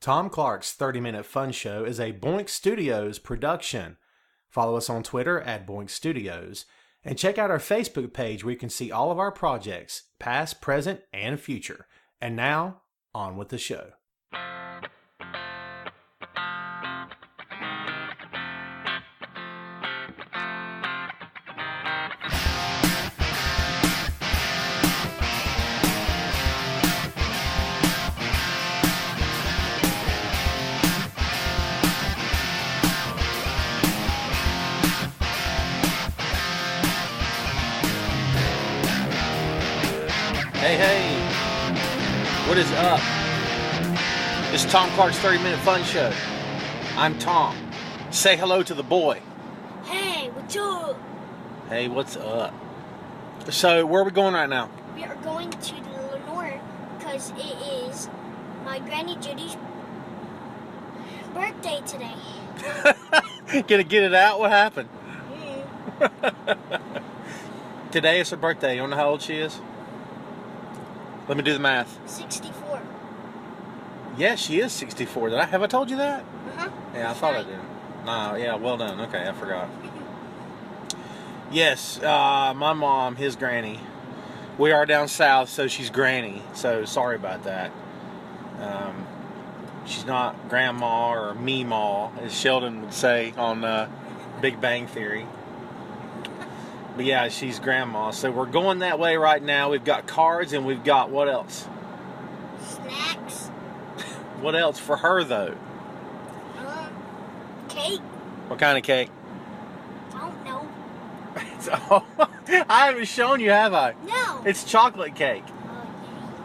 Tom Clark's 30-Minute Fun Show is a Boink Studios production. Follow us on Twitter at Boink Studios, and check out our Facebook page where you can see all of our projects, past, present, and future. And now, on with the show. Hey, what is up? This is Tom Clark's 30-Minute Fun Show. I'm Tom. Say hello to the boy. Hey, what's up? Hey, what's up? So, where are we going right now? We are going to the Lenore because it is my Granny Judy's birthday today. Gonna get it out? What happened? Mm. Today is her birthday. You wanna know how old she is? Let me do the math. 64. Yeah, she is 64. Have I told you that? Uh-huh. Yeah, I thought I did. No, yeah, well done. Okay, I forgot. Yes, my mom, his granny. We are down south, so she's granny. So sorry about that. She's not grandma or me-ma, as Sheldon would say on Big Bang Theory. But yeah, she's grandma. So we're going that way right now. We've got cards and we've got what else? Snacks. What else for her though? Cake. What kind of cake? I don't know. I haven't shown you, have I? No. It's chocolate cake. Oh,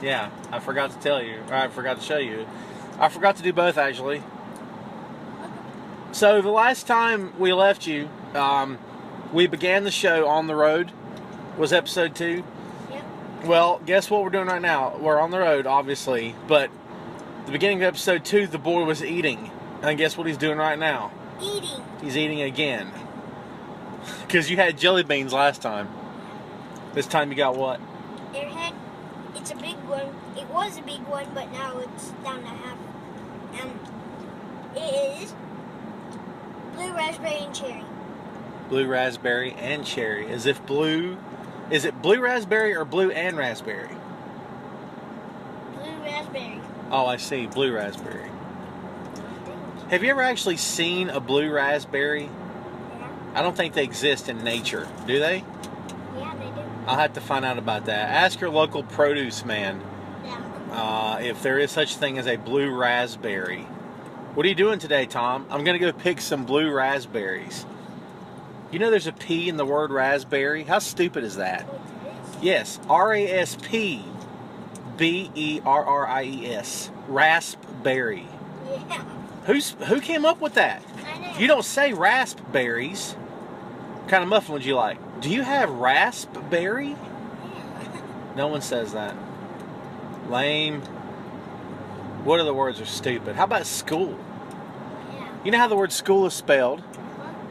Yeah, I forgot to tell you. Or I forgot to show you. I forgot to do both actually. So the last time we left you, we began the show on the road. Was episode 2? Yep. Well, guess what we're doing right now? We're on the road, obviously, but the beginning of episode 2, the boy was eating. And guess what he's doing right now? Eating. He's eating again. Because you had jelly beans last time. This time you got what? Airhead. It's a big one. It was a big one, but now it's down to half. It is blue raspberry and cherry. Blue raspberry and cherry. As if blue... Is it blue raspberry or blue and raspberry? Blue raspberry. Oh, I see. Blue raspberry. Have you ever actually seen a blue raspberry? Yeah. I don't think they exist in nature. Do they? Yeah, they do. I'll have to find out about that. Ask your local produce man if there is such a thing as a blue raspberry. What are you doing today, Tom? I'm going to go pick some blue raspberries. You know there's a P in the word raspberry? How stupid is that? Yes, R-A-S-P-B-E-R-R-I-E-S. Raspberry. Yeah. Who came up with that? I know. You don't say raspberries. What kind of muffin would you like? Do you have raspberry? Yeah. No one says that. Lame. What other words are stupid? How about school? Yeah. You know how the word school is spelled?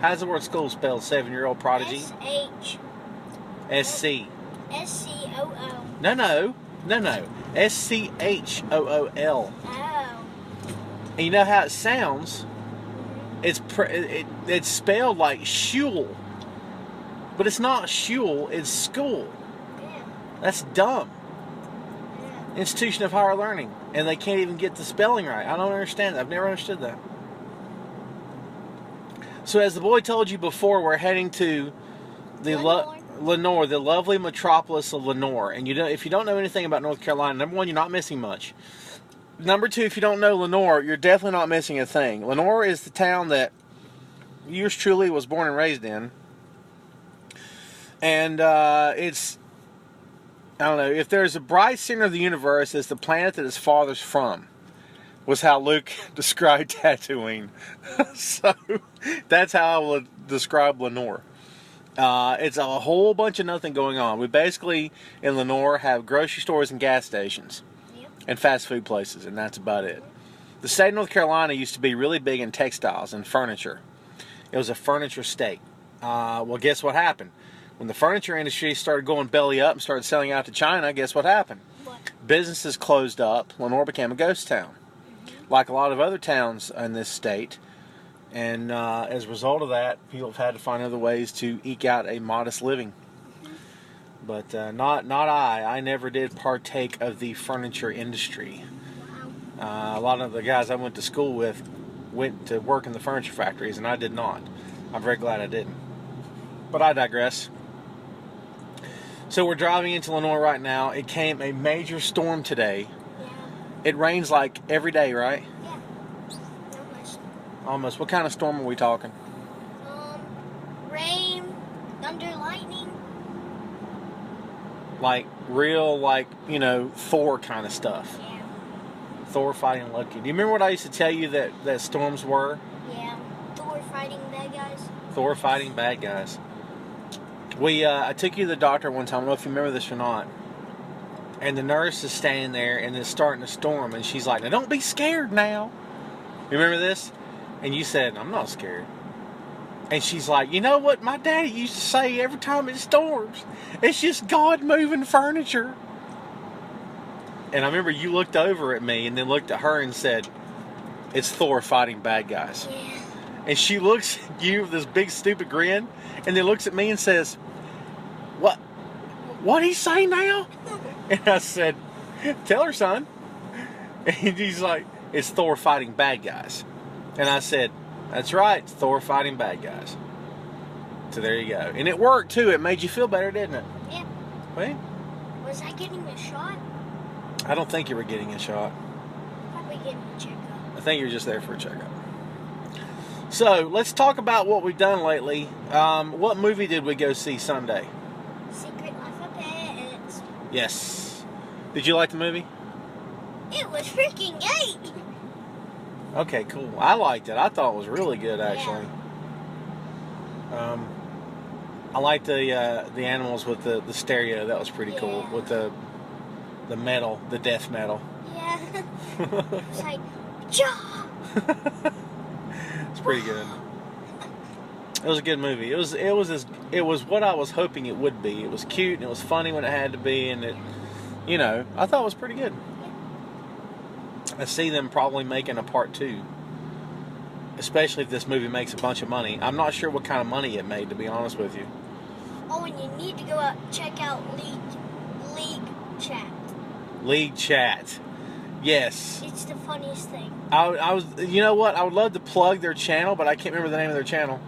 How's the word school spelled, 7-year-old prodigy? S-H. S-C. S-C-O-O. No. S-C-H-O-O-L. Oh. And you know how it sounds? It's spelled like shul. But it's not shul, it's school. Yeah. That's dumb. Yeah. Institution of Higher Learning. And they can't even get the spelling right. I don't understand that. I've never understood that. So as the boy told you before, we're heading to the Lenore, the lovely metropolis of Lenore. And if you don't know anything about North Carolina, number one, you're not missing much. Number two, if you don't know Lenore, you're definitely not missing a thing. Lenore is the town that yours truly was born and raised in. And it's, I don't know, if there's a bright center of the universe, it's the planet that his father's from, was how Luke described Tatooine. So that's how I would describe Lenore. It's a whole bunch of nothing going on. We basically, in Lenore, have grocery stores and gas stations. Yep. And fast food places, and that's about it. The state of North Carolina used to be really big in textiles and furniture. It was a furniture state. Well, guess what happened? When the furniture industry started going belly up and started selling out to China, guess what happened? What? Businesses closed up. Lenore became a ghost town. like a lot of other towns in this state. And as a result of that, people have had to find other ways to eke out a modest living. But not I. I never did partake of the furniture industry. A lot of the guys I went to school with went to work in the furniture factories, and I did not. I'm very glad I didn't. But I digress. So we're driving into Illinois right now. It came a major storm today. Yeah. It rains like every day, right? Yeah. Almost. Almost. What kind of storm are we talking? Rain, thunder, lightning. Like real, like, you know, Thor kind of stuff. Yeah. Thor fighting Loki. Do you remember what I used to tell you that storms were? Yeah. Thor fighting bad guys. Thor fighting bad guys. I took you to the doctor one time. I don't know if you remember this or not. And the nurse is standing there, and it's starting to storm, and she's like, "Now don't be scared now." You remember this? And you said, "I'm not scared." And she's like, "You know what my daddy used to say every time it storms? It's just God moving furniture." And I remember you looked over at me and then looked at her and said, "It's Thor fighting bad guys." Yeah. And she looks at you with this big stupid grin, and then looks at me and says, What'd he say now?" And I said, "Tell her, son." And he's like, "It's Thor fighting bad guys." And I said, "That's right, it's Thor fighting bad guys." So there you go. And it worked too. It made you feel better, didn't it? Yeah. Well, Was I getting a shot? I don't think you were getting a shot. Probably getting a checkup. I think you're just there for a checkup. So let's talk about what we've done lately. What movie did we go see Sunday? Secret Life of Pets. Yes. Did you like the movie? It was freaking great. Okay, cool. I liked it. I thought it was really good, actually. I liked the animals with the stereo. That was pretty cool. With the metal, the death metal. Yeah. It's like, Jaw! It's pretty good. It was a good movie. It was what I was hoping it would be. It was cute and it was funny when it had to be, and it, you know, I thought it was pretty good. I see them probably making a part 2, especially if this movie makes a bunch of money. I'm not sure what kind of money it made, to be honest with you. Oh, and you need to go out check out League Chat. League Chat. Yes. It's the funniest thing. I was, you know what? I would love to plug their channel, but I can't remember the name of their channel.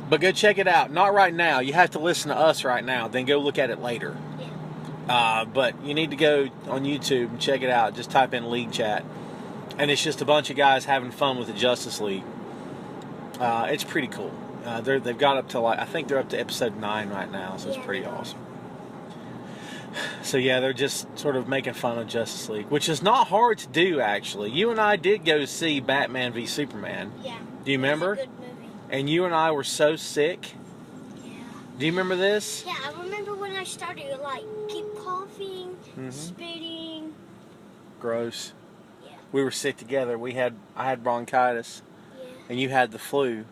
But go check it out. Not right now. You have to listen to us right now. Then go look at it later. Yeah. But you need to go on YouTube and check it out. Just type in League Chat. And it's just a bunch of guys having fun with the Justice League. It's pretty cool. They've got up to, I think they're up to episode 9 right now. So it's pretty awesome. So yeah, they're just sort of making fun of Justice League, which is not hard to do, actually. You and I did go see Batman v Superman. Yeah. Do you remember? It was a good movie. And you and I were so sick. Yeah. Do you remember this? Yeah, I remember when I started to keep coughing, spitting. Gross. Yeah. We were sick together. I had bronchitis, Yeah. and you had the flu.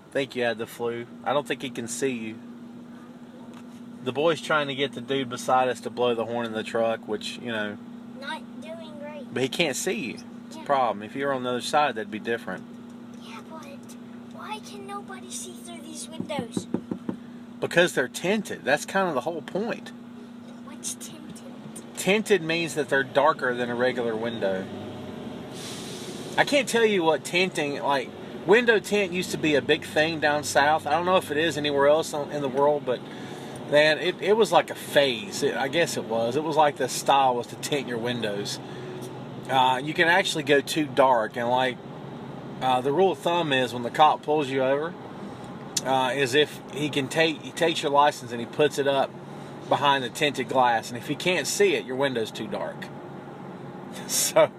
I think you had the flu. I don't think he can see you. The boy's trying to get the dude beside us to blow the horn in the truck, which, you know. Not doing great. But he can't see you. It's a problem. If you were on the other side, that'd be different. Yeah, but why can nobody see through these windows? Because they're tinted. That's kind of the whole point. What's tinted? Tinted means that they're darker than a regular window. I can't tell you what tinting, like, window tint used to be a big thing down south. I don't know if it is anywhere else in the world, but man, it was like a phase. I guess it was. It was like the style was to tint your windows. You can actually go too dark, and the rule of thumb is when the cop pulls you over, is if he takes your license and he puts it up behind the tinted glass, and if he can't see it, your window's too dark. So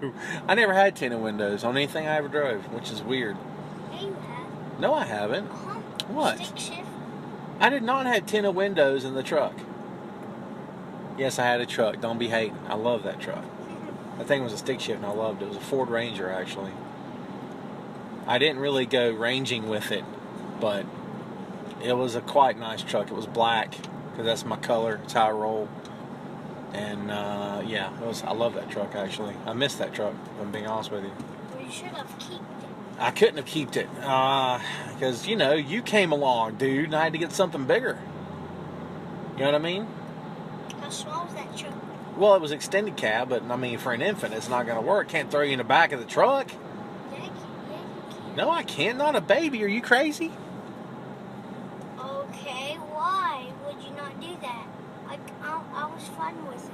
I never had tinted windows on anything I ever drove, which is weird. Yeah, you have. No, I haven't. Uh-huh. What? Stick shift. I did not have tinted windows in the truck. Yes, I had a truck. Don't be hating. I love that truck. That thing was a stick shift and I loved it. It was a Ford Ranger, actually. I didn't really go ranging with it, but it was a quite nice truck. It was black, because that's my color. It's how I roll. And yeah, I love that truck actually. I miss that truck, if I'm being honest with you. Well, you should have kept it. I couldn't have kept it because you came along, dude, and I had to get something bigger. You know what I mean? How small was that truck? Well, it was extended cab, but I mean, for an infant, it's not going to work. Can't throw you in the back of the truck. Yeah, you can. No, I can't. Not a baby. Are you crazy? Okay, why would you not do that? I was fine with it.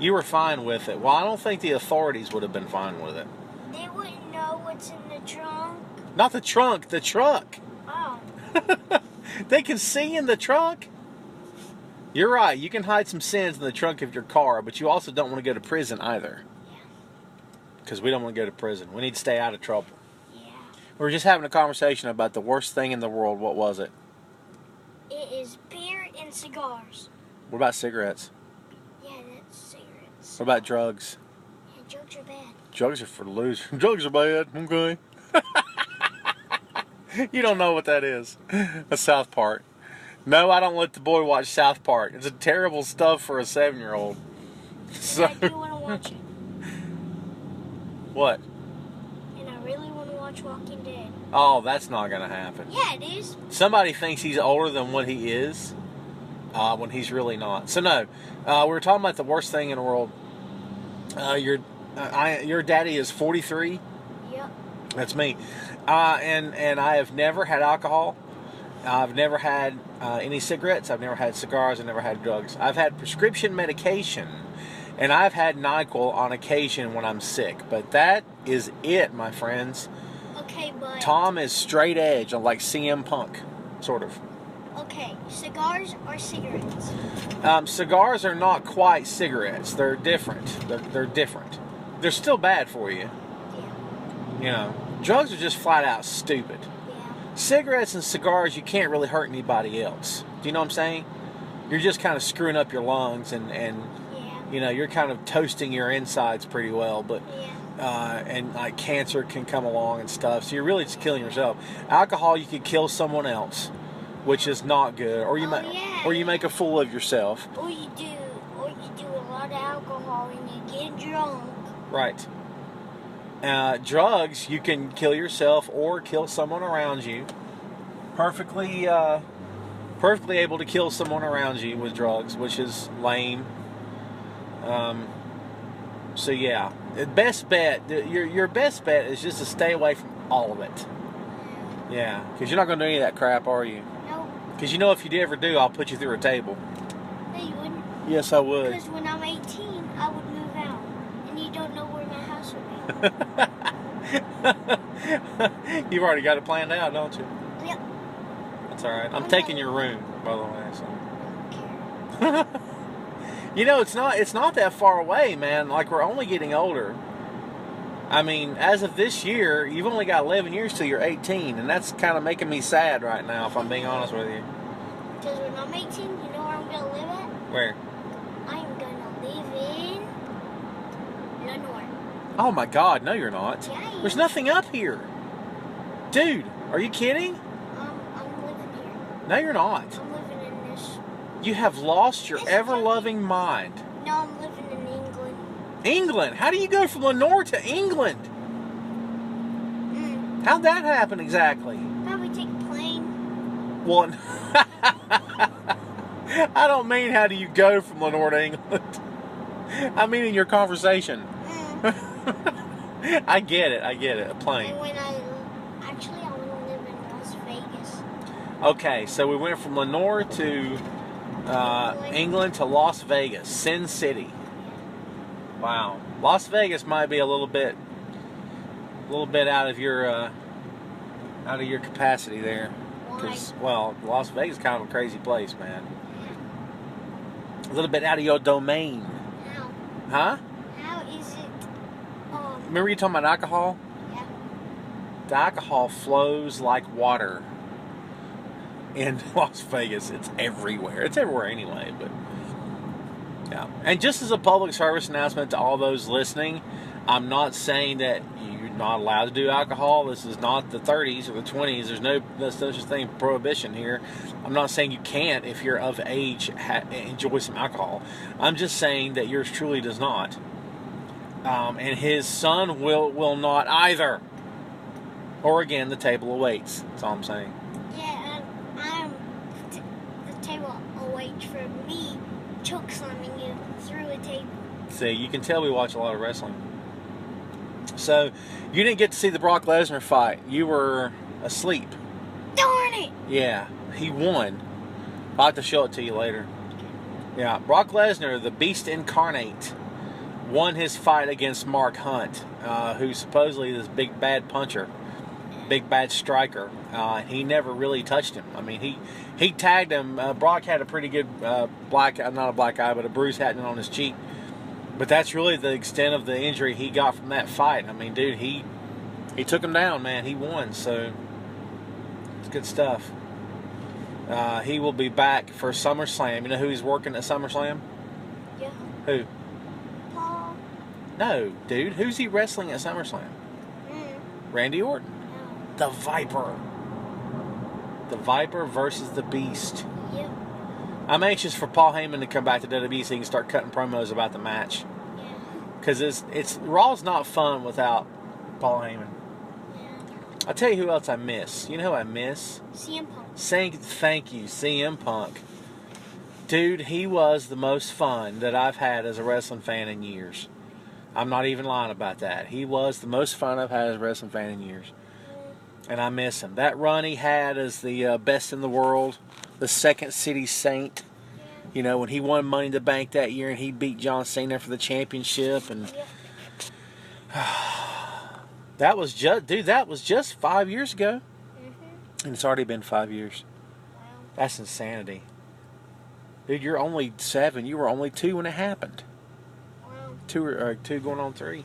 You were fine with it. Well, I don't think the authorities would have been fine with it. They wouldn't know what's in the trunk. Not the trunk, the truck. Oh. They can see in the trunk. You're right. You can hide some sins in the trunk of your car, but you also don't want to go to prison either. Yeah. Because we don't want to go to prison. We need to stay out of trouble. Yeah. We were just having a conversation about the worst thing in the world. What was it? It is beer and cigars. What about cigarettes? Yeah, that's cigarettes. What about drugs? Yeah, drugs are bad. Drugs are for losers. Drugs are bad. Okay. You don't know what that is. That's South Park. No, I don't let the boy watch South Park. It's a terrible stuff for a 7-year-old. So, And I do want to watch it. what? And I really want to watch Walking Dead. Oh, that's not going to happen. Yeah, it is. Somebody thinks he's older than what he is when he's really not. So, no. We were talking about the worst thing in the world. Your daddy is 43. Yep. That's me. And I have never had alcohol. I've never had any cigarettes. I've never had cigars. I've never had drugs. I've had prescription medication. And I've had NyQuil on occasion when I'm sick. But that is it, my friends. Okay, but... Tom is straight edge, like CM Punk, sort of. Okay, cigars or cigarettes? Cigars are not quite cigarettes. They're different. They're different. They're still bad for you. Yeah. Drugs are just flat out stupid. Yeah. Cigarettes and cigars, you can't really hurt anybody else. Do you know what I'm saying? You're just kind of screwing up your lungs and Yeah. You're kind of toasting your insides pretty well, but Yeah. and like cancer can come along and stuff. So you're really just killing yourself. Alcohol, you could kill someone else, which is not good. Or you make a fool of yourself. Or you do a lot of alcohol and you get drunk. Right. Drugs, you can kill yourself or kill someone around you. Perfectly able to kill someone around you with drugs, which is lame. So yeah, the best bet, your best bet is just to stay away from all of it. Yeah, because you're not going to do any of that crap, are you? No. Because if you ever do, I'll put you through a table. No, you wouldn't. Yes, I would. Because when I'm 18, I would move out. And you don't know where my house would be. You've already got it planned out, don't you? Yep. That's all right. I'm taking your room, by the way. So. I don't care. It's not that far away, man. Like, we're only getting older. I mean, as of this year, you've only got 11 years till you're 18, and that's kind of making me sad right now, if I'm being honest with you. Because when I'm 18, you know where I'm going to live at? Where? I'm going to live in Lenore. Oh my God, no you're not. Yeah, There's nothing up here. Dude, are you kidding? I'm living here. No you're not. I'm living in this. You have lost your This ever-loving mind. No, I'm living in England. England? How do you go from Lenore to England? How'd that happen exactly? Probably take a plane. Well, I don't mean how do you go from Lenore to England. I mean in your conversation. I get it. A plane. And when I want to live in Las Vegas. Okay, so we went from Lenore to England to Las Vegas, Sin City. Wow, Las Vegas might be a little bit out of your capacity there. Because, well, Las Vegas is kind of a crazy place, man. A little bit out of your domain. How? Huh? How is it? Remember you talking about alcohol? Yeah. The alcohol flows like water in Las Vegas. It's everywhere. It's everywhere anyway, but yeah. And just as a public service announcement to all those listening, I'm not saying that you not allowed to do alcohol. This is not the 30s or the 20s. There's no such thing prohibition here. I'm not saying you can't if you're of age enjoy some alcohol. I'm just saying that yours truly does not. And his son will not either. Or again, the table awaits. That's all I'm saying. Yeah, the table awaits for me choke slamming you through a table. See, you can tell we watch a lot of wrestling. So, you didn't get to see the Brock Lesnar fight. You were asleep. Darn it! Yeah, he won. I'll have to show it to you later. Yeah, Brock Lesnar, the Beast Incarnate, won his fight against Mark Hunt, who supposedly is this big bad puncher, big bad striker. He never really touched him. I mean, he tagged him. Brock had a pretty good not a black eye, but a bruise happening on his cheek. But that's really the extent of the injury he got from that fight. I mean, dude, he took him down, man. He won, so it's good stuff. He will be back for SummerSlam. You know who he's working at SummerSlam? Yeah. Who? Paul. No, dude. Who's he wrestling at SummerSlam? Randy Orton. No. The Viper. The Viper versus the Beast. Yep. I'm anxious for Paul Heyman to come back to WWE so he can start cutting promos about the match. Yeah. Because it's Raw's not fun without Paul Heyman. Yeah. I'll tell you who else I miss. You know who I miss? CM Punk. Thank you, CM Punk. Dude, he was the most fun that I've had as a wrestling fan in years. I'm not even lying about that. He was the most fun I've had as a wrestling fan in years. And I miss him. That run he had as the best in the world, the Second City Saint. You know, when he won Money in the Bank that year and he beat John Cena for the championship. And that was just 5 years ago. And it's already been 5 years. Wow. That's insanity. Dude, you're only 7. You were only 2 when it happened. Wow. 2 going on 3.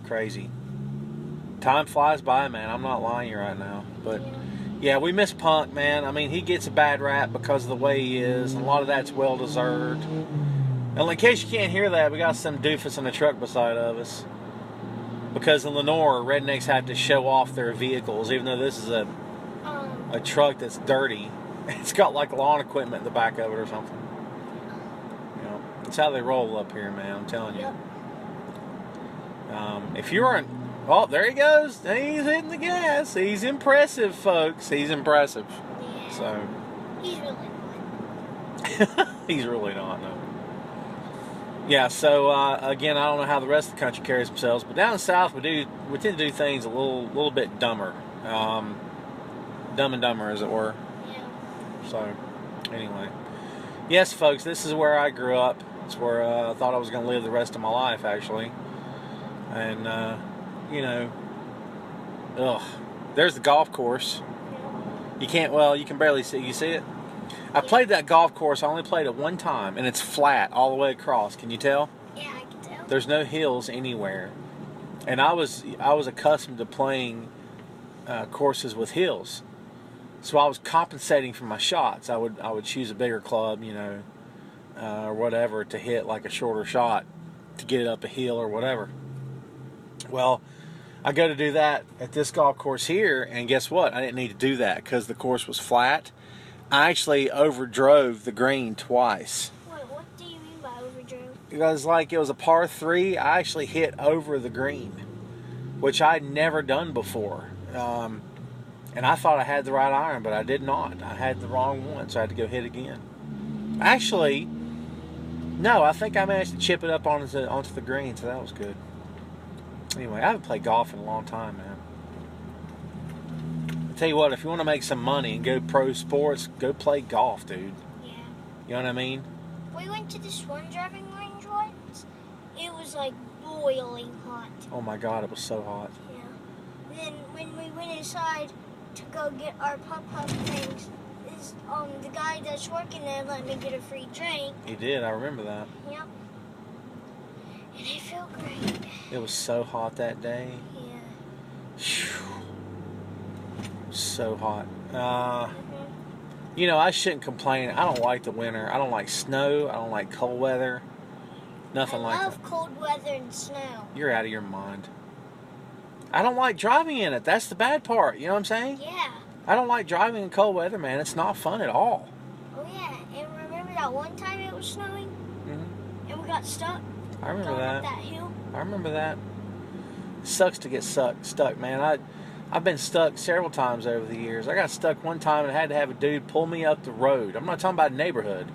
Crazy. Time flies by, man. I'm not lying to you right now. But, yeah, we miss Punk, man. I mean, he gets a bad rap because of the way he is. And a lot of that's well-deserved. And in case you can't hear that, we got some doofus in a truck beside of us. Because in Lenore, rednecks have to show off their vehicles, even though this is a truck that's dirty. It's got like lawn equipment in the back of it or something. You know, that's how they roll up here, man. I'm telling you. Yep. If you aren't, oh, there he goes. He's hitting the gas. He's impressive, folks. He's impressive. Yeah. So He's really not. he's really not. No. Yeah. So again, I don't know how the rest of the country carries themselves, but down south we tend to do things a little bit dumber, dumb and dumber, as it were. Yeah. So, anyway. Yes, folks, this is where I grew up. It's where I thought I was going to live the rest of my life, actually. And, you know, there's the golf course. You can barely see. You see it? I played that golf course. I only played it one time, and it's flat all the way across. Can you tell? Yeah, I can tell. There's no hills anywhere. And I was accustomed to playing courses with hills. So I was compensating for my shots. I would choose a bigger club, you know, or whatever, to hit like a shorter shot to get it up a hill or whatever. Well, I go to do that at this golf course here, and guess what? I didn't need to do that because the course was flat. I actually overdrove the green twice. What do you mean by overdrove? Because like it was a par 3, I actually hit over the green, which I'd never done before. And I thought I had the right iron, but I did not. I had the wrong one, so I had to go hit again. Actually, no, I think I managed to chip it up onto the green, so that was good. Anyway, I haven't played golf in a long time, man. I tell you what, if you want to make some money and go pro sports, go play golf, dude. Yeah. You know what I mean? We went to this one driving range once. It was like boiling hot. Oh my God, it was so hot. Yeah. Then when we went inside to go get our pop-up things, the guy that's working there let me get a free drink. He did, I remember that. Yep. And it felt great. It was so hot that day. Yeah. Phew. So hot. You know, I shouldn't complain. I don't like the winter. I don't like snow. I don't like cold weather. Nothing like I that. love cold weather and snow. You're out of your mind. I don't like driving in it. That's the bad part. You know what I'm saying? Yeah. I don't like driving in cold weather, man. It's not fun at all. Oh yeah, and remember that one time it was snowing? Mm-hmm. And we got stuck? I remember going that. Up that hill? I remember that. It sucks to get stuck, man. I've been stuck several times over the years. I got stuck one time and I had to have a dude pull me up the road. I'm not talking about a neighborhood.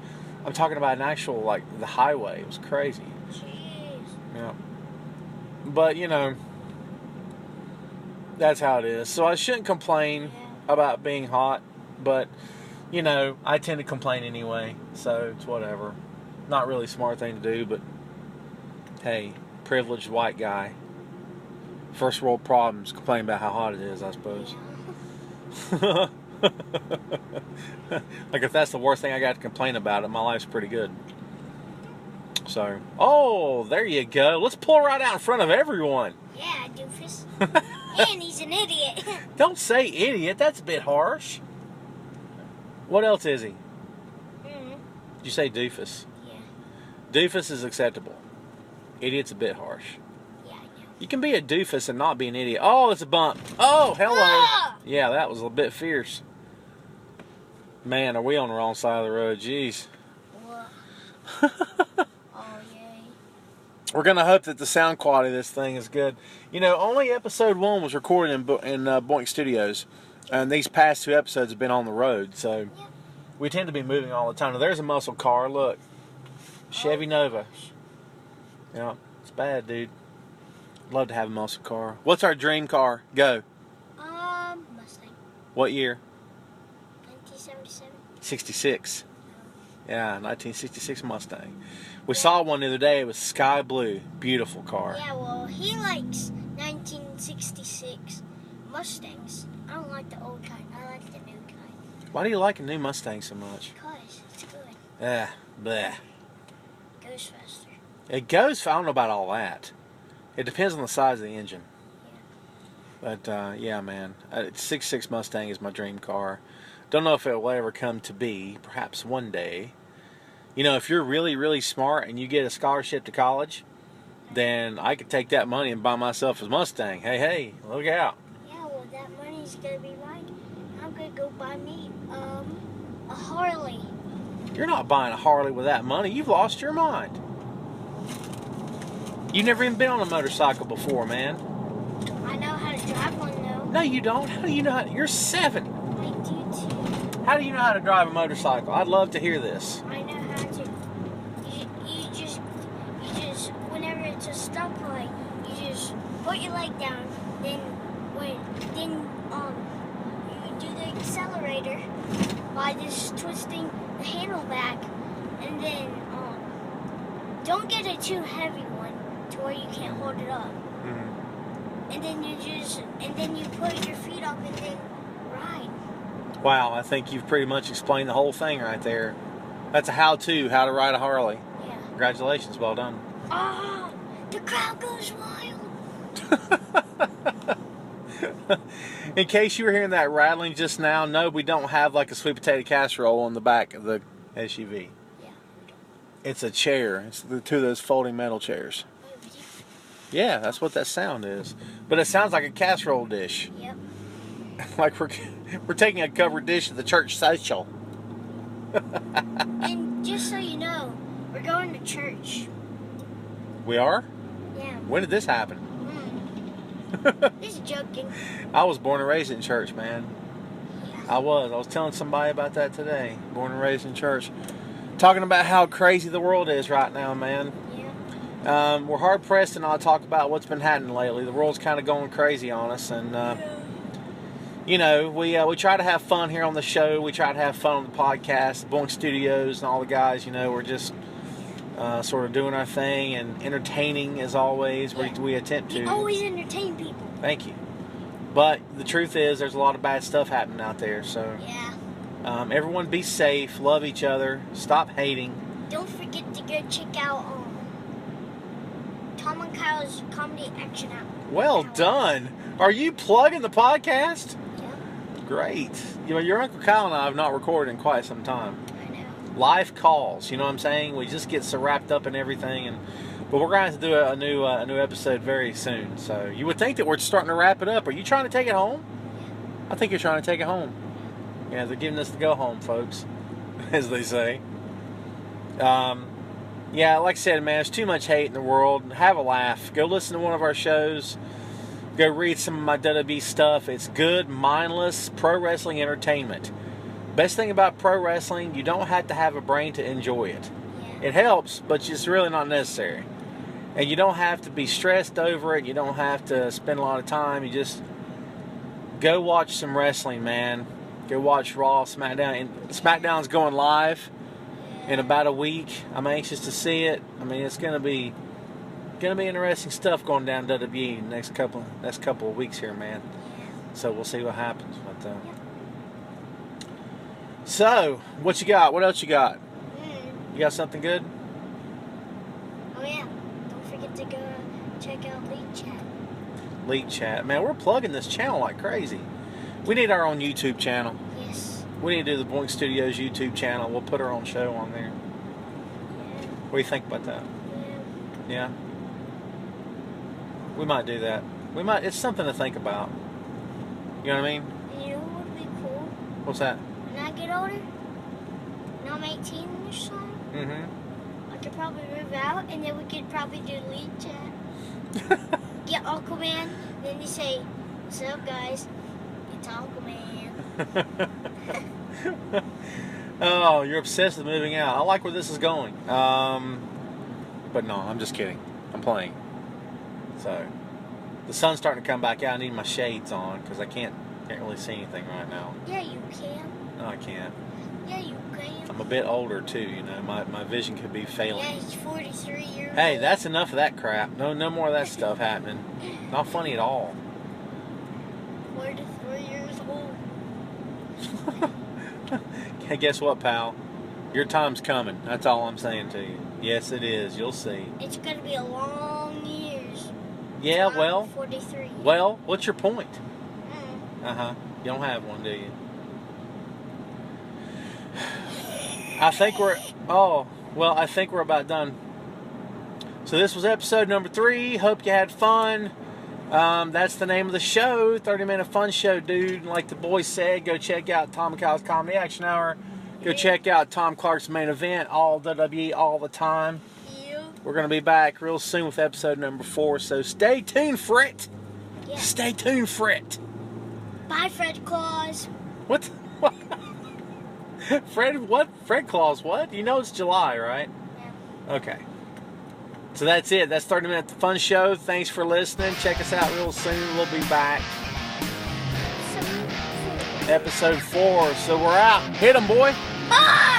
I'm talking about an actual, like, the highway. It was crazy. Jeez. Yeah. But, you know, that's how it is. So I shouldn't complain about being hot, but, you know, I tend to complain anyway, so it's whatever. Not really a smart thing to do, but, hey, privileged white guy. First world problems, complain about how hot it is, I suppose. Yeah. Like, if that's the worst thing I got to complain about, my life's pretty good. So, oh, there you go. Let's pull right out in front of everyone. Yeah, doofus. And he's an idiot. Don't say idiot. That's a bit harsh. What else is he? Mm-hmm. Did you say doofus? Yeah. Doofus is acceptable. Idiot's a bit harsh. Yeah, I know. You can be a doofus and not be an idiot. Oh, it's a bump. Oh, hello. Ah! Yeah, that was a bit fierce. Man, are we on the wrong side of the road? Jeez. What? Oh, yay. We're going to hope that the sound quality of this thing is good. You know, only episode 1 was recorded in Boink Studios. And these past 2 episodes have been on the road. So we tend to be moving all the time. Now, there's a muscle car. Look. Chevy Nova. Yeah, it's bad, dude. Love to have a muscle car. What's our dream car? Go. Mustang. What year? 1977. 66. Yeah, 1966 Mustang. We saw one the other day. It was sky blue. Beautiful car. Yeah, well, he likes 1966 Mustangs. I don't like the old kind. I like the new kind. Why do you like a new Mustang so much? Because it's good. Bleh. Goes faster. It goes, I don't know about all that. It depends on the size of the engine. Yeah. But, yeah, man. 66 Mustang is my dream car. Don't know if it will ever come to be. Perhaps one day. You know, if you're really, really smart and you get a scholarship to college, then I could take that money and buy myself a Mustang. Hey, look out. Yeah, well, that money's going to be right. I'm going to go buy me a Harley. You're not buying a Harley with that money. You've lost your mind. You've never even been on a motorcycle before, man. I know how to drive one, though. No, you don't. How do you know how to? You're 7. I do, too. How do you know how to drive a motorcycle? I'd love to hear this. I know how to. You just, whenever it's a stoplight, you just put your leg down. Then you do the accelerator by just twisting the handle back, and then don't get a too heavy one to where you can't hold it up. Mm-hmm. And then you put your feet up and then ride. Wow, I think you've pretty much explained the whole thing right there. That's a how-to, how to ride a Harley. Yeah. Congratulations, well done. Oh, the crowd goes wild. In case you were hearing that rattling just now, no, we don't have like a sweet potato casserole on the back of the SUV. Yeah. It's a chair. It's the 2 of those folding metal chairs. Yeah, that's what that sound is. But it sounds like a casserole dish. Yep. Like we're taking a covered dish to the church social. And just so you know, we're going to church. We are? Yeah. When did this happen? Just joking. I was born and raised in church, man. Yeah. I was telling somebody about that today. Born and raised in church. Talking about how crazy the world is right now, man. Yeah. We're hard pressed to not talk about what's been happening lately. The world's kind of going crazy on us, and you know, we try to have fun here on the show. We try to have fun on the podcast, the Boink Studios, and all the guys. You know, we're just sort of doing our thing and entertaining as always. Yeah. We attempt to. We always entertain people. Thank you. But the truth is, there's a lot of bad stuff happening out there. So Yeah. everyone, be safe, love each other, stop hating. Don't forget to go check out Tom and Kyle's comedy action hour. Well done. Are you plugging the podcast? Yeah. Great. You know, your Uncle Kyle and I have not recorded in quite some time. I know. Life calls, you know what I'm saying? We just get so wrapped up in everything, and But we're going to have to do a new episode very soon. So you would think that we're starting to wrap it up. Are you trying to take it home? I think you're trying to take it home. Yeah, they're giving us the go home, folks, as they say. Yeah, like I said, man, there's too much hate in the world. Have a laugh. Go listen to one of our shows. Go read some of my WWE stuff. It's good, mindless pro wrestling entertainment. Best thing about pro wrestling, you don't have to have a brain to enjoy it. Yeah. It helps, but it's really not necessary. And you don't have to be stressed over it. You don't have to spend a lot of time. You just go watch some wrestling, man. Go watch Raw, SmackDown. And SmackDown's going live in about a week. I'm anxious to see it. I mean, it's gonna be interesting stuff going down WWE in the next couple of weeks here, man. So we'll see what happens. But so, what you got? What else you got? You got something good? Oh yeah, don't forget to go check out Lead Chat. Lead Chat, man. We're plugging this channel like crazy. We need our own YouTube channel. Yes. We need to do the Boink Studios YouTube channel. We'll put our own show on there. Yeah. What do you think about that? Yeah. We might do that. We might. It's something to think about. You know what I mean? You know what would be cool? What's that? When I get older, when I'm 18 or something, I could probably move out, and then we could probably do Lead Chat. Get Aquaman, then you say, "What's up, guys? It's Aquaman." Oh, you're obsessed with moving out. I like where this is going. But no, I'm just kidding. I'm playing. So, the sun's starting to come back out. I need my shades on because I can't really see anything right now. Yeah, you can. No, I can't. Yeah, you can. I'm a bit older too, you know. My vision could be failing. Yeah, he's 43 years old. Hey, that's enough of that crap. No more of that stuff happening. Not funny at all. 43 years old. Hey, guess what, pal? Your time's coming. That's all I'm saying to you. Yes, it is. You'll see. It's going to be a long years. Yeah, I'm well. 43. Well, what's your point? Mm. You don't have one, do you? I think we're about done. So this was episode number 3. Hope you had fun. That's the name of the show, 30-minute fun show, dude. Like the boys said, go check out Tom McCall's Comedy Action Hour. Go check out Tom Clark's Main Event, all WWE, all the time. You. We're going to be back real soon with episode number 4, so stay tuned for it. Yeah. Stay tuned for it. Bye, Fred Claus. What? Fred, what? Fred Claus, what? You know it's July, right? Yeah. Okay. So that's it. That's 30 Minute Fun Show. Thanks for listening. Check us out real soon. We'll be back. Episode 4. So we're out. Hit 'em, boy. Bye!